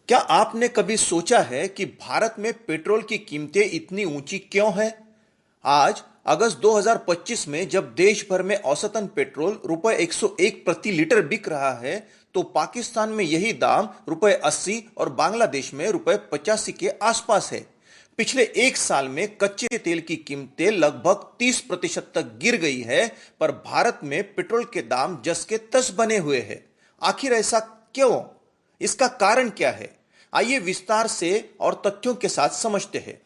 क्या आपने कभी सोचा है कि भारत में पेट्रोल की कीमतें इतनी ऊंची क्यों हैं? आज अगस्त 2025 में जब देश भर में औसतन पेट्रोल रुपए 101 प्रति लीटर बिक रहा है, तो पाकिस्तान में यही दाम रुपए 80 और बांग्लादेश में रुपए 85 के आसपास है। पिछले एक साल में कच्चे तेल की कीमतें लगभग 30% तक गिर गई है, पर भारत में पेट्रोल के दाम जस के तस बने हुए हैं। आखिर ऐसा क्यों? इसका कारण क्या है? आइए विस्तार से और तथ्यों के साथ समझते हैं।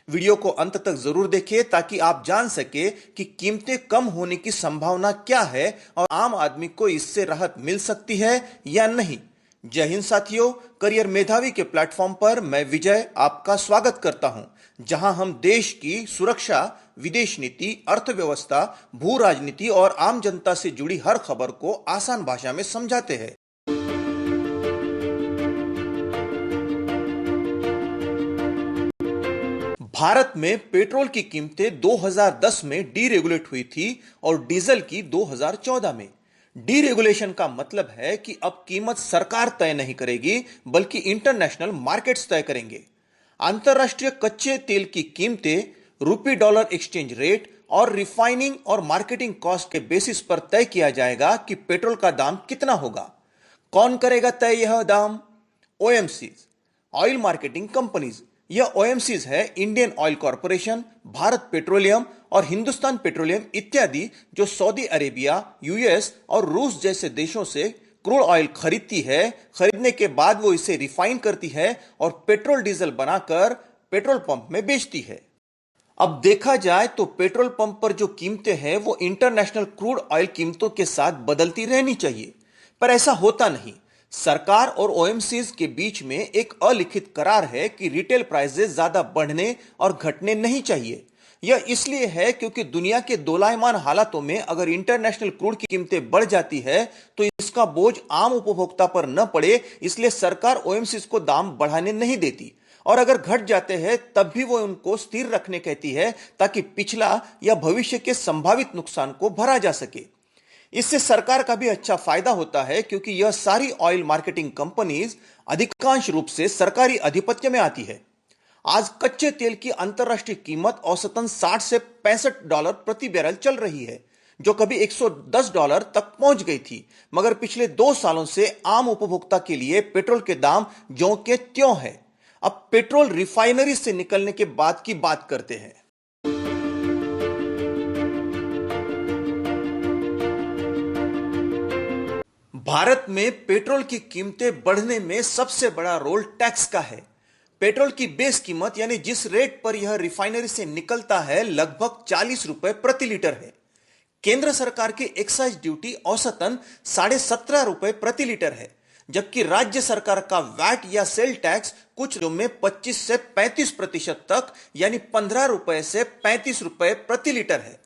वीडियो को अंत तक जरूर देखिए ताकि आप जान सके कि कीमतें कम होने की संभावना क्या है और आम आदमी को इससे राहत मिल सकती है या नहीं। जय हिंद साथियों, करियर मेधावी के प्लेटफॉर्म पर मैं विजय आपका स्वागत करता हूं, जहां हम देश की सुरक्षा, विदेश नीति, अर्थव्यवस्था, भू राजनीति और आम जनता से जुड़ी हर खबर को आसान भाषा में समझाते हैं। भारत में पेट्रोल की कीमतें 2010 में डीरेगुलेट हुई थी और डीजल की 2014 में। डीरेगुलेशन का मतलब है कि अब कीमत सरकार तय नहीं करेगी, बल्कि इंटरनेशनल मार्केट्स तय करेंगे। अंतर्राष्ट्रीय कच्चे तेल की कीमतें रूपी डॉलर एक्सचेंज रेट और रिफाइनिंग और मार्केटिंग कॉस्ट के बेसिस पर तय किया जाएगा कि पेट्रोल का दाम कितना होगा। कौन करेगा तय यह दाम? OMCs, oil marketing companies. यह ओएमसीज है Indian oil corporation, Bharat petroleum और हिंदुस्तान पेट्रोलियम इत्यादि, जो सऊदी अरेबिया, यूएस और रूस जैसे देशों से क्रूड ऑयल खरीदती है। खरीदने के बाद वो इसे रिफाइन करती है और पेट्रोल डीजल बनाकर पेट्रोल पंप में बेचती है। अब देखा जाए तो पेट्रोल पंप पर जो कीमतें हैं वो इंटरनेशनल क्रूड ऑयल कीमतों के साथ बदलती रहनी चाहिए, पर ऐसा होता नहीं। सरकार और ओएमसीज के बीच में एक अलिखित करार है कि रिटेल प्राइसेस ज्यादा बढ़ने और घटने नहीं चाहिए। यह इसलिए है क्योंकि दुनिया के दोलायमान हालातों में अगर इंटरनेशनल क्रूड की कीमतें बढ़ जाती है तो इसका बोझ आम उपभोक्ता पर न पड़े, इसलिए सरकार ओएमसीज को दाम बढ़ाने नहीं देती, और अगर घट जाते हैं तब भी वो उनको स्थिर रखने कहती है ताकि पिछला या भविष्य के संभावित नुकसान को भरा जा सके। इससे सरकार का भी अच्छा फायदा होता है क्योंकि यह सारी ऑयल मार्केटिंग कंपनीज अधिकांश रूप से सरकारी आधिपत्य में आती है। आज कच्चे तेल की अंतर्राष्ट्रीय कीमत औसतन 60 से $65 प्रति बैरल चल रही है, जो कभी $110 तक पहुंच गई थी। मगर पिछले 2 सालों से आम उपभोक्ता के लिए पेट्रोल के दाम ज्यों के त्यों है। अब पेट्रोल रिफाइनरी से निकलने के बाद की बात करते हैं। भारत में पेट्रोल की कीमतें बढ़ने में सबसे बड़ा रोल टैक्स का है। पेट्रोल की बेस कीमत यानी जिस रेट पर यह रिफाइनरी से निकलता है लगभग 40 रुपए प्रति लीटर है। केंद्र सरकार की एक्साइज ड्यूटी औसतन 17.5 रुपए प्रति लीटर है, जबकि राज्य सरकार का वैट या सेल टैक्स कुछ राज्यों में 25 से 35% तक यानी 15 रुपए से 35 रुपए प्रति लीटर है।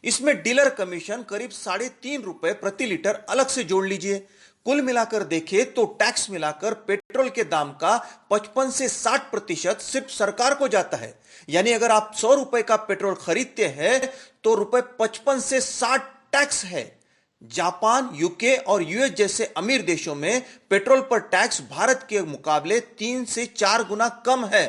इसमें डीलर कमीशन करीब 3.5 रुपए प्रति लीटर अलग से जोड़ लीजिए। कुल मिलाकर देखें तो टैक्स मिलाकर पेट्रोल के दाम का 55 से 60% सिर्फ सरकार को जाता है। यानी अगर आप 100 रुपए का पेट्रोल खरीदते हैं तो रुपए 55 से 60 टैक्स है। जापान, यूके और यूएस जैसे अमीर देशों में पेट्रोल पर टैक्स भारत के मुकाबले 3 से 4 गुना कम है।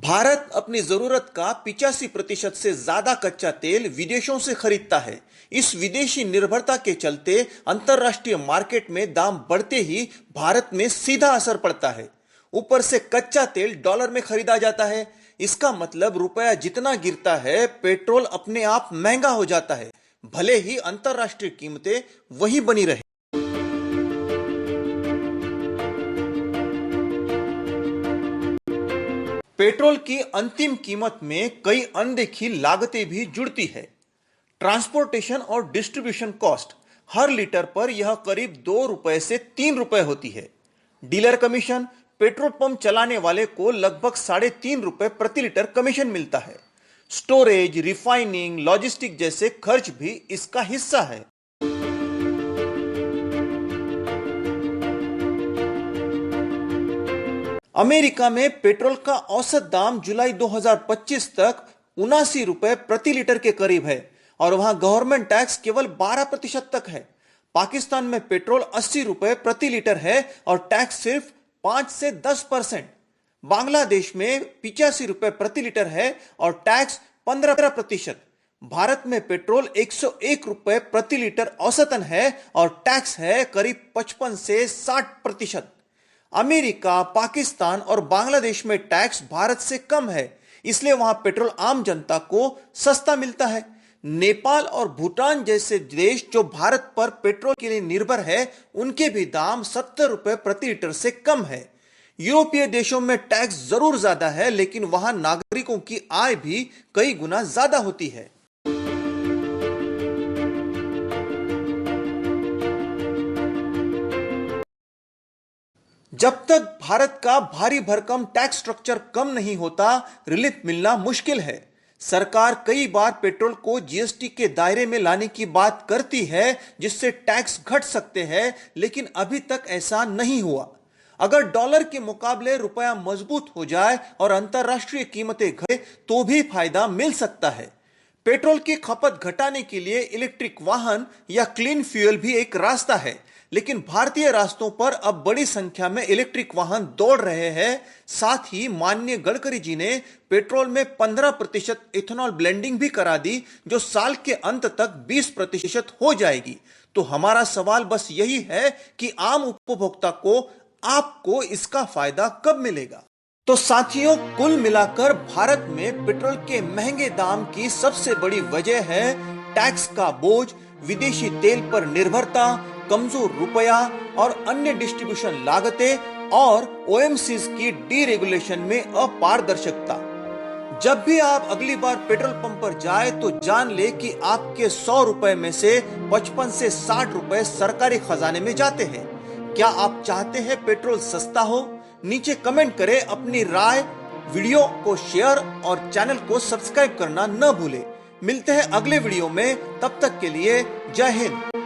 भारत अपनी जरूरत का 85% से ज्यादा कच्चा तेल विदेशों से खरीदता है। इस विदेशी निर्भरता के चलते अंतर्राष्ट्रीय मार्केट में दाम बढ़ते ही भारत में सीधा असर पड़ता है। ऊपर से कच्चा तेल डॉलर में खरीदा जाता है। इसका मतलब रुपया जितना गिरता है पेट्रोल अपने आप महंगा हो जाता है, भले ही अंतर्राष्ट्रीय कीमतें वही बनी रहे। पेट्रोल की अंतिम कीमत में कई अनदेखी लागतें भी जुड़ती है। ट्रांसपोर्टेशन और डिस्ट्रीब्यूशन कॉस्ट, हर लीटर पर यह करीब 2 रुपए से 3 रुपए होती है। डीलर कमीशन, पेट्रोल पंप चलाने वाले को लगभग 3.5 रुपए प्रति लीटर कमीशन मिलता है। स्टोरेज, रिफाइनिंग, लॉजिस्टिक जैसे खर्च भी इसका हिस्सा है। अमेरिका में पेट्रोल का औसत दाम जुलाई 2025 तक 79 रुपए प्रति लीटर के करीब है और वहां गवर्नमेंट टैक्स केवल 12% तक है। पाकिस्तान में पेट्रोल 80 रुपए प्रति लीटर है और टैक्स सिर्फ 5 से 10%। बांग्लादेश में 85 रुपए प्रति लीटर है और टैक्स 15%। भारत में पेट्रोल 101 रुपए प्रति लीटर औसतन है और टैक्स है करीब 55 से 60%। अमेरिका, पाकिस्तान और बांग्लादेश में टैक्स भारत से कम है, इसलिए वहां पेट्रोल आम जनता को सस्ता मिलता है। नेपाल और भूटान जैसे देश जो भारत पर पेट्रोल के लिए निर्भर है, उनके भी दाम 70 रुपए प्रति लीटर से कम है। यूरोपीय देशों में टैक्स जरूर ज्यादा है, लेकिन वहां नागरिकों की आय भी कई गुना ज्यादा होती है। जब तक भारत का भारी भरकम टैक्स स्ट्रक्चर कम नहीं होता, रिलीफ मिलना मुश्किल है। सरकार कई बार पेट्रोल को जीएसटी के दायरे में लाने की बात करती है, जिससे टैक्स घट सकते हैं, लेकिन अभी तक ऐसा नहीं हुआ। अगर डॉलर के मुकाबले रुपया मजबूत हो जाए और अंतरराष्ट्रीय कीमतें घटे तो भी फायदा मिल सकता है। पेट्रोल की खपत घटाने के लिए इलेक्ट्रिक वाहन या क्लीन फ्यूल भी एक रास्ता है, लेकिन भारतीय रास्तों पर अब बड़ी संख्या में इलेक्ट्रिक वाहन दौड़ रहे हैं। साथ ही माननीय गडकरी जी ने पेट्रोल में 15% इथेनॉल ब्लेंडिंग भी करा दी, जो साल के अंत तक 20% हो जाएगी। तो हमारा सवाल बस यही है कि आम उपभोक्ता को, आपको इसका फायदा कब मिलेगा। तो साथियों, कुल मिलाकर भारत में पेट्रोल के महंगे दाम की सबसे बड़ी वजह है टैक्स का बोझ, विदेशी तेल पर निर्भरता, कमजोर रुपया और अन्य डिस्ट्रीब्यूशन लागतें और ओएमसीज की डीरेगुलेशन में अपारदर्शिता। जब भी आप अगली बार पेट्रोल पंप पर जाए तो जान ले कि आपके 100 रुपए में से 55 से 60 रुपए सरकारी खजाने में जाते हैं। क्या आप चाहते हैं पेट्रोल सस्ता हो? नीचे कमेंट करें अपनी राय, वीडियो को शेयर और चैनल को सब्सक्राइब करना न भूलें। मिलते हैं अगले वीडियो में, तब तक के लिए जय हिंद।